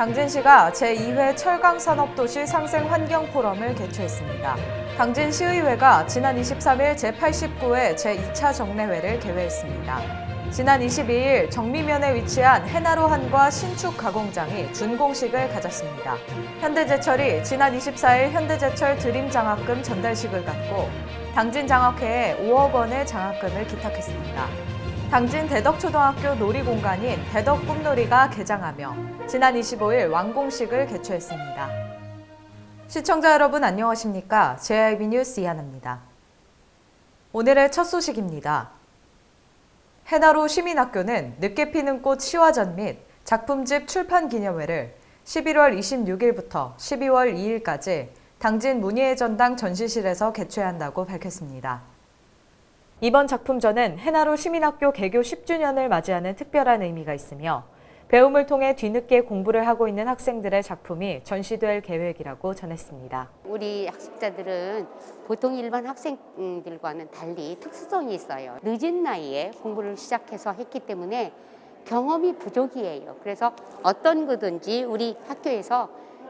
당진시가 제2회 철강산업도시 상생 환경포럼을 개최했습니다. 당진시의회가 지난 23일 제89회 제2차 정례회를 개회했습니다. 지난 22일 정미면에 위치한 해나로한과 신축 가공장이 준공식을 가졌습니다. 현대제철이 지난 24일 현대제철 드림장학금 전달식을 갖고 당진장학회에 5억 원의 장학금을 기탁했습니다. 당진 대덕초등학교 놀이공간인 대덕꿈놀이가 개장하며 지난 25일 완공식을 개최했습니다. 시청자 여러분 안녕하십니까? JIB 뉴스 이하나입니다. 오늘의 첫 소식입니다. 해나로 시민학교는 늦게 피는 꽃 시화전 및 작품집 출판 기념회를 11월 26일부터 12월 2일까지 당진 문예의 전당 전시실에서 개최한다고 밝혔습니다. 이번 작품전은 해나로 시민학교 개교 10주년을 맞이하는 특별한 의미가 있으며 배움을 통해 뒤늦게 공부를 하고 있는 학생들의 작품이 전시될 계획이라고 전했습니다. 우리 학습자들은 보통 일반 학생들과는 달리 특수성이 있어요. 늦은 나이에 공부를 시작해서 했기 때문에 경험이 부족이에요. 그래서 어떤 거든지 우리 학교에서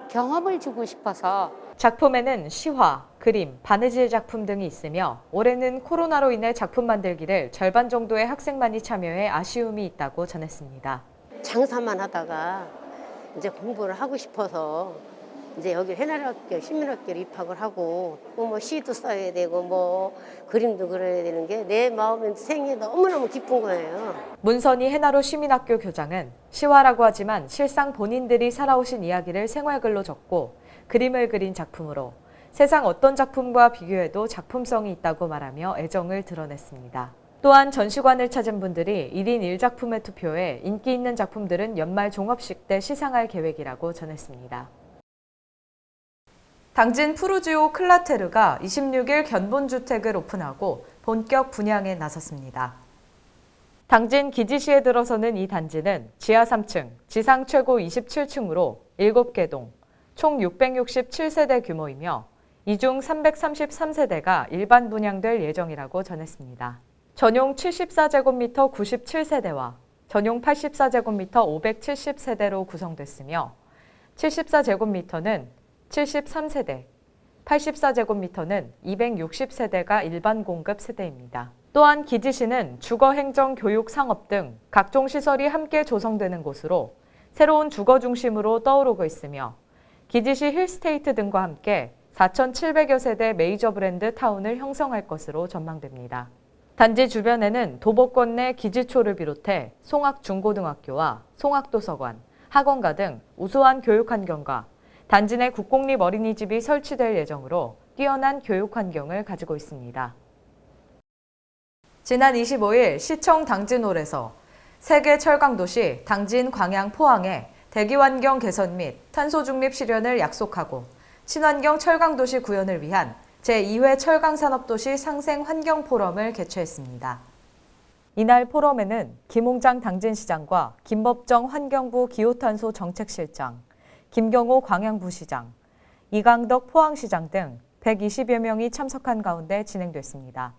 경험을 주고 싶어서 작품에는 시화, 그림, 바느질 작품 등이 있으며 올해는 코로나로 인해 작품 만들기를 절반 정도의 학생만이 참여해 아쉬움이 있다고 전했습니다. 장사만 하다가 이제 공부를 하고 싶어서 이제 여기 해나로학교 시민학교로 입학을 하고 뭐 시도 써야 되고 뭐 그림도 그려야 되는 게 내 마음에 생이 너무너무 기쁜 거예요. 문선희 해나로 시민학교 교장은 시화라고 하지만 실상 본인들이 살아오신 이야기를 생활글로 적고 그림을 그린 작품으로 세상 어떤 작품과 비교해도 작품성이 있다고 말하며 애정을 드러냈습니다. 또한 전시관을 찾은 분들이 1인 1작품에 투표해 인기 있는 작품들은 연말 종업식 때 시상할 계획이라고 전했습니다. 당진 푸르지오 클라테르가 26일 견본주택을 오픈하고 본격 분양에 나섰습니다. 당진 기지시에 들어서는 이 단지는 지하 3층, 지상 최고 27층으로 7개 동, 총 667세대 규모이며 이 중 333세대가 일반 분양될 예정이라고 전했습니다. 전용 74제곱미터 97세대와 전용 84제곱미터 570세대로 구성됐으며 74제곱미터는 73세대, 84제곱미터는 260세대가 일반 공급 세대입니다. 또한 기지시는 주거, 행정, 교육, 상업 등 각종 시설이 함께 조성되는 곳으로 새로운 주거 중심으로 떠오르고 있으며 기지시 힐스테이트 등과 함께 4,700여 세대 메이저 브랜드 타운을 형성할 것으로 전망됩니다. 단지 주변에는 도보권 내 기지초를 비롯해 송악중고등학교와 송악도서관, 학원가 등 우수한 교육 환경과 단지 내 국공립 어린이집이 설치될 예정으로 뛰어난 교육 환경을 가지고 있습니다. 지난 25일 시청 당진홀에서 세계 철강도시 당진 광양 포항의 대기환경 개선 및 탄소 중립 실현을 약속하고 친환경 철강도시 구현을 위한 제2회 철강산업도시 상생 환경포럼을 개최했습니다. 이날 포럼에는 김홍장 당진시장과 김법정 환경부 기후탄소 정책실장, 김경호 광양부시장, 이강덕 포항시장 등 120여 명이 참석한 가운데 진행됐습니다.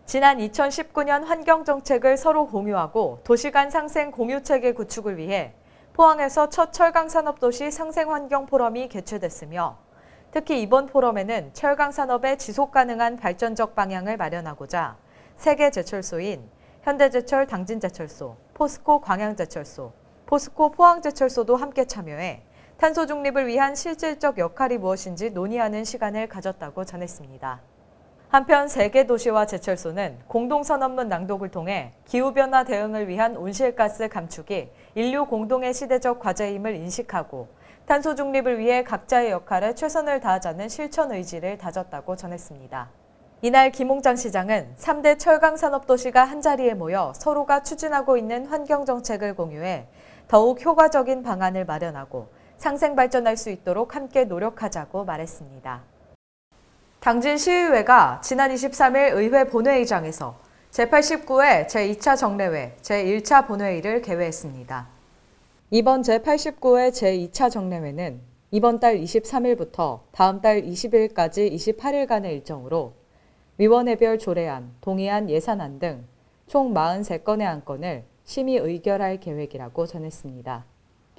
지난 2019년 환경정책을 서로 공유하고 도시간 상생 공유체계 구축을 위해 포항에서 첫 철강산업도시 상생환경포럼이 개최됐으며 특히 이번 포럼에는 철강산업의 지속가능한 발전적 방향을 마련하고자 세계 제철소인 현대제철 당진제철소, 포스코 광양제철소, 포스코 포항제철소도 함께 참여해 탄소 중립을 위한 실질적 역할이 무엇인지 논의하는 시간을 가졌다고 전했습니다. 한편 세계 도시와 제철소는 공동선언문 낭독을 통해 기후변화 대응을 위한 온실가스 감축이 인류 공동의 시대적 과제임을 인식하고 탄소 중립을 위해 각자의 역할에 최선을 다하자는 실천 의지를 다졌다고 전했습니다. 이날 김홍장 시장은 3대 철강산업도시가 한자리에 모여 서로가 추진하고 있는 환경정책을 공유해 더욱 효과적인 방안을 마련하고 상생발전할 수 있도록 함께 노력하자고 말했습니다. 당진시의회가 지난 23일 의회 본회의장에서 제89회 제2차 정례회 제1차 본회의를 개회했습니다. 이번 제89회 제2차 정례회는 이번 달 23일부터 다음 달 20일까지 28일간의 일정으로 위원회별 조례안, 동의안, 예산안 등 총 43건의 안건을 심의 의결할 계획이라고 전했습니다.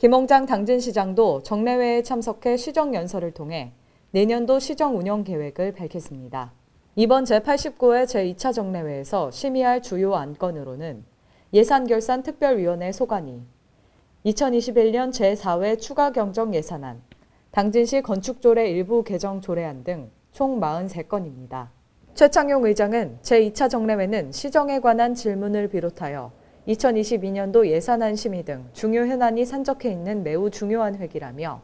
김홍장 당진시장도 정례회에 참석해 시정연설을 통해 내년도 시정 운영 계획을 밝혔습니다. 이번 제89회 제2차 정례회에서 심의할 주요 안건으로는 예산결산 특별위원회 소관위, 2021년 제4회 추가 경정 예산안, 당진시 건축조례 일부 개정 조례안 등 총 43건입니다. 최창용 의장은 제2차 정례회는 시정에 관한 질문을 비롯하여 2022년도 예산안 심의 등 중요 현안이 산적해 있는 매우 중요한 회기라며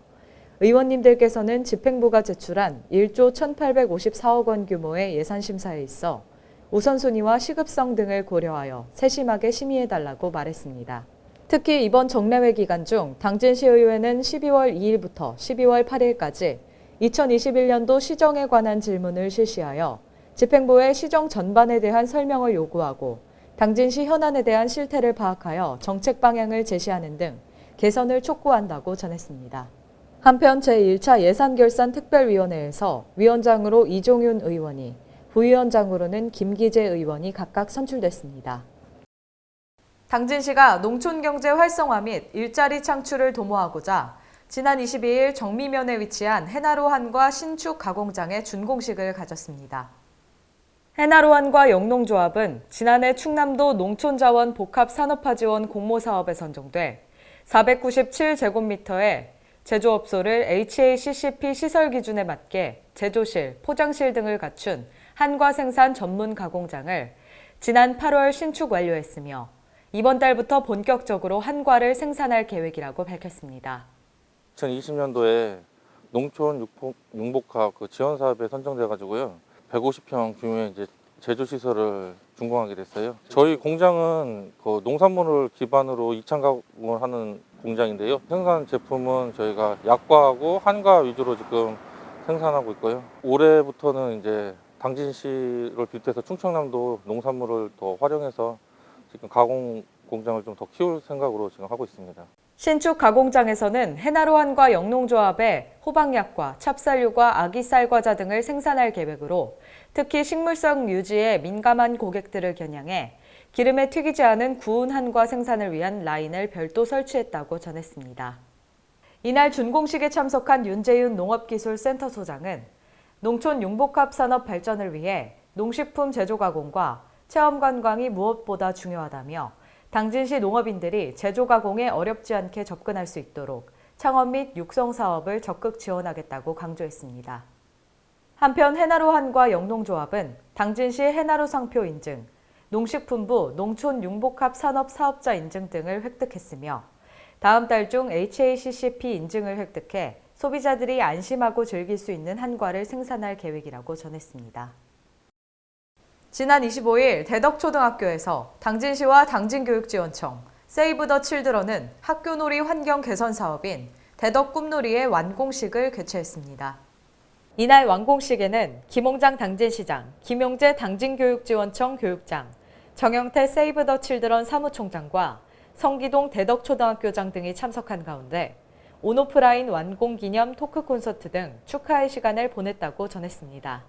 의원님들께서는 집행부가 제출한 1조 1,854억 원 규모의 예산 심사에 있어 우선순위와 시급성 등을 고려하여 세심하게 심의해달라고 말했습니다. 특히 이번 정례회 기간 중 당진시의회는 12월 2일부터 12월 8일까지 2021년도 시정에 관한 질문을 실시하여 집행부에 시정 전반에 대한 설명을 요구하고 당진시 현안에 대한 실태를 파악하여 정책 방향을 제시하는 등 개선을 촉구한다고 전했습니다. 한편 제1차 예산결산 특별위원회에서 위원장으로 이종윤 의원이, 부위원장으로는 김기재 의원이 각각 선출됐습니다. 당진시가 농촌경제 활성화 및 일자리 창출을 도모하고자 지난 22일 정미면에 위치한 해나로한과 신축 가공장의 준공식을 가졌습니다. 해나로한과 영농조합은 지난해 충남도 농촌자원 복합산업화 지원 공모사업에 선정돼 497제곱미터의 제조업소를 HACCP 시설 기준에 맞게 제조실, 포장실 등을 갖춘 한과 생산 전문 가공장을 지난 8월 신축 완료했으며 이번 달부터 본격적으로 한과를 생산할 계획이라고 밝혔습니다. 2020년도에 농촌 융복합 지원 사업에 선정돼 가지고요. 150평 규모의 제조 시설을 준공하게 됐어요. 저희 공장은 농산물을 기반으로 이창 가공을 하는 공장인데요. 생산 제품은 저희가 약과하고 한과 위주로 지금 생산하고 있고요. 올해부터는 당진시를 비롯해서 충청남도 농산물을 더 활용해서 지금 가공 공장을 좀 더 키울 생각으로 지금 하고 있습니다. 신축 가공장에서는 해나로한과 영농조합의 호박약과 찹쌀류과 아기쌀과자 등을 생산할 계획으로 특히 식물성 유지에 민감한 고객들을 겨냥해 기름에 튀기지 않은 구운 한과 생산을 위한 라인을 별도 설치했다고 전했습니다. 이날 준공식에 참석한 윤재윤 농업기술센터소장은 농촌 융복합 산업 발전을 위해 농식품 제조 가공과 체험 관광이 무엇보다 중요하다며 당진시 농업인들이 제조 가공에 어렵지 않게 접근할 수 있도록 창업 및 육성 사업을 적극 지원하겠다고 강조했습니다. 한편 해나로한과 영농조합은 당진시 해나로 상표 인증, 농식품부 농촌 융복합 산업 사업자 인증 등을 획득했으며 다음 달 중 HACCP 인증을 획득해 소비자들이 안심하고 즐길 수 있는 한과를 생산할 계획이라고 전했습니다. 지난 25일 대덕초등학교에서 당진시와 당진교육지원청, 세이브 더 칠드런은 학교놀이 환경 개선 사업인 대덕 꿈놀이의 완공식을 개최했습니다. 이날 완공식에는 김홍장 당진시장, 김용재 당진교육지원청 교육장, 정영태 세이브 더 칠드런 사무총장과 성기동 대덕초등학교장 등이 참석한 가운데 온오프라인 완공 기념 토크 콘서트 등 축하의 시간을 보냈다고 전했습니다.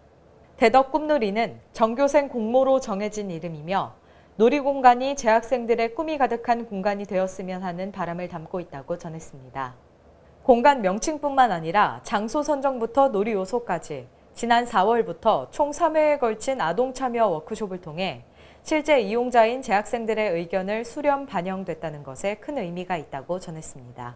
대덕 꿈놀이는 전교생 공모로 정해진 이름이며 놀이공간이 재학생들의 꿈이 가득한 공간이 되었으면 하는 바람을 담고 있다고 전했습니다. 공간 명칭뿐만 아니라 장소 선정부터 놀이 요소까지 지난 4월부터 총 3회에 걸친 아동 참여 워크숍을 통해 실제 이용자인 재학생들의 의견을 수렴 반영됐다는 것에 큰 의미가 있다고 전했습니다.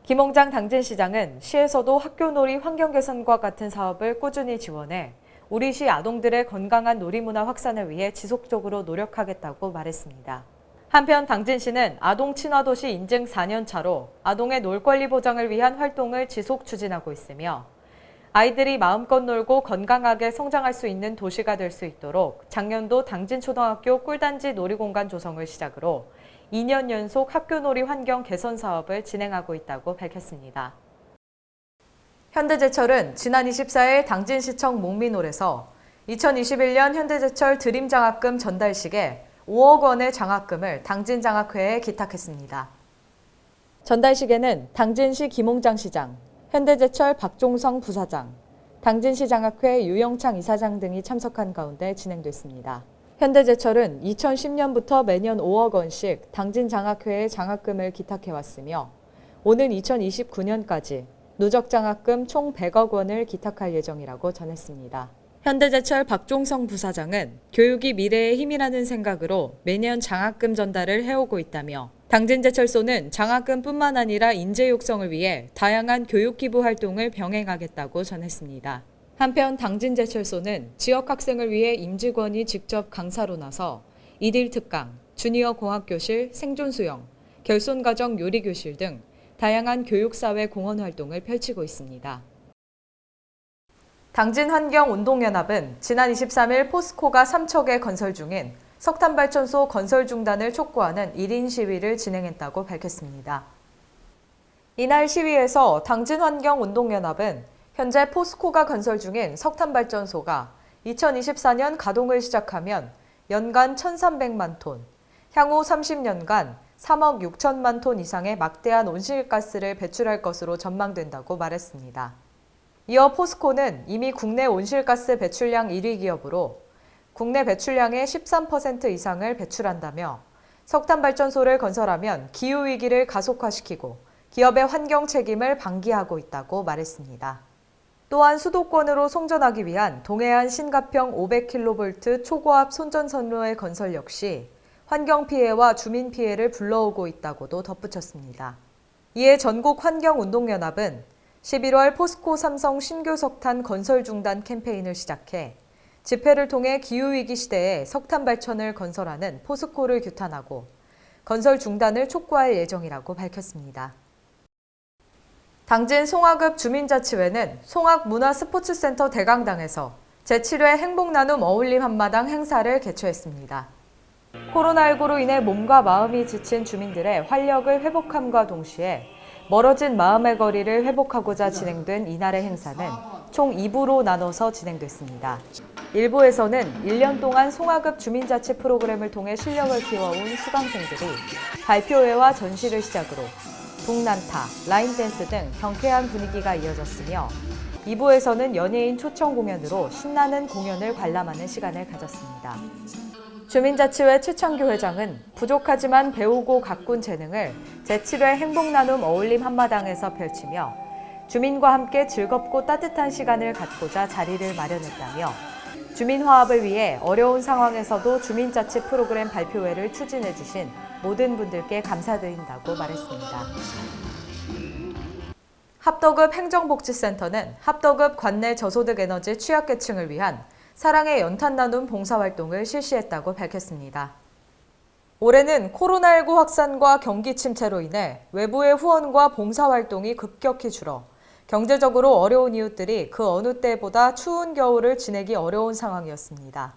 김홍장 당진시장은 시에서도 학교놀이 환경 개선과 같은 사업을 꾸준히 지원해 우리 시 아동들의 건강한 놀이문화 확산을 위해 지속적으로 노력하겠다고 말했습니다. 한편 당진시는 아동 친화도시 인증 4년 차로 아동의 놀 권리 보장을 위한 활동을 지속 추진하고 있으며 아이들이 마음껏 놀고 건강하게 성장할 수 있는 도시가 될 수 있도록 작년도 당진초등학교 꿀단지 놀이공간 조성을 시작으로 2년 연속 학교놀이 환경 개선 사업을 진행하고 있다고 밝혔습니다. 현대제철은 지난 24일 당진시청 목민홀에서 2021년 현대제철 드림장학금 전달식에 5억 원의 장학금을 당진장학회에 기탁했습니다. 전달식에는 당진시 김홍장 시장, 현대제철 박종성 부사장, 당진시 장학회 유영창 이사장 등이 참석한 가운데 진행됐습니다. 현대제철은 2010년부터 매년 5억 원씩 당진장학회에 장학금을 기탁해왔으며 오는 2029년까지 누적장학금 총 100억 원을 기탁할 예정이라고 전했습니다. 현대제철 박종성 부사장은 교육이 미래의 힘이라는 생각으로 매년 장학금 전달을 해오고 있다며 당진제철소는 장학금뿐만 아니라 인재 육성을 위해 다양한 교육 기부 활동을 병행하겠다고 전했습니다. 한편 당진제철소는 지역 학생을 위해 임직원이 직접 강사로 나서 일일 특강, 주니어 공학교실, 생존수영, 결손가정 요리교실 등 다양한 교육사회 공헌 활동을 펼치고 있습니다. 당진환경운동연합은 지난 23일 포스코가 삼척에 건설 중인 석탄발전소 건설 중단을 촉구하는 1인 시위를 진행했다고 밝혔습니다. 이날 시위에서 당진환경운동연합은 현재 포스코가 건설 중인 석탄발전소가 2024년 가동을 시작하면 연간 1,300만 톤, 향후 30년간 3억 6천만 톤 이상의 막대한 온실가스를 배출할 것으로 전망된다고 말했습니다. 이어 포스코는 이미 국내 온실가스 배출량 1위 기업으로 국내 배출량의 13% 이상을 배출한다며 석탄발전소를 건설하면 기후위기를 가속화시키고 기업의 환경 책임을 방기하고 있다고 말했습니다. 또한 수도권으로 송전하기 위한 동해안 신가평 500kV 초고압 손전선로의 건설 역시 환경 피해와 주민 피해를 불러오고 있다고도 덧붙였습니다. 이에 전국환경운동연합은 11월 포스코 삼성 신규 석탄 건설 중단 캠페인을 시작해 집회를 통해 기후위기 시대에 석탄 발전을 건설하는 포스코를 규탄하고 건설 중단을 촉구할 예정이라고 밝혔습니다. 당진 송화읍 주민자치회는 송악문화스포츠센터 대강당에서 제7회 행복나눔 어울림 한마당 행사를 개최했습니다. 코로나19로 인해 몸과 마음이 지친 주민들의 활력을 회복함과 동시에 멀어진 마음의 거리를 회복하고자 진행된 이날의 행사는 총 2부로 나눠서 진행됐습니다. 1부에서는 1년 동안 송화읍 주민자치 프로그램을 통해 실력을 키워온 수강생들이 발표회와 전시를 시작으로 북난타, 라인댄스 등 경쾌한 분위기가 이어졌으며 2부에서는 연예인 초청 공연으로 신나는 공연을 관람하는 시간을 가졌습니다. 주민자치회 최창규 회장은 부족하지만 배우고 가꾼 재능을 제7회 행복나눔 어울림 한마당에서 펼치며 주민과 함께 즐겁고 따뜻한 시간을 갖고자 자리를 마련했다며 주민 화합을 위해 어려운 상황에서도 주민자치 프로그램 발표회를 추진해 주신 모든 분들께 감사드린다고 말했습니다. 합덕읍 행정복지센터는 합덕읍 관내 저소득 에너지 취약계층을 위한 사랑의 연탄 나눔 봉사활동을 실시했다고 밝혔습니다. 올해는 코로나19 확산과 경기 침체로 인해 외부의 후원과 봉사활동이 급격히 줄어 경제적으로 어려운 이웃들이 그 어느 때보다 추운 겨울을 지내기 어려운 상황이었습니다.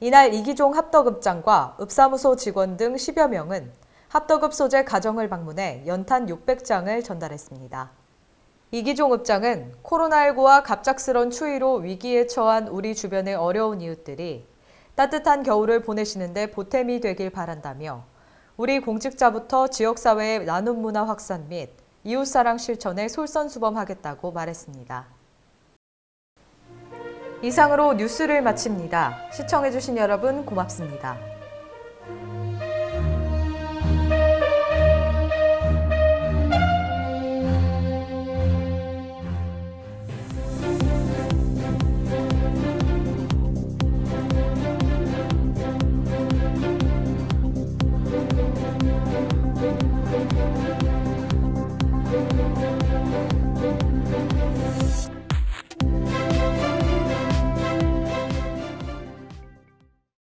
이날 이기종 합덕읍장과 읍사무소 직원 등 10여 명은 합덕읍 소재 가정을 방문해 연탄 600장을 전달했습니다. 이기종 읍장은 코로나19와 갑작스런 추위로 위기에 처한 우리 주변의 어려운 이웃들이 따뜻한 겨울을 보내시는데 보탬이 되길 바란다며 우리 공직자부터 지역사회의 나눔 문화 확산 및 이웃사랑 실천에 솔선수범하겠다고 말했습니다. 이상으로 뉴스를 마칩니다. 시청해주신 여러분 고맙습니다.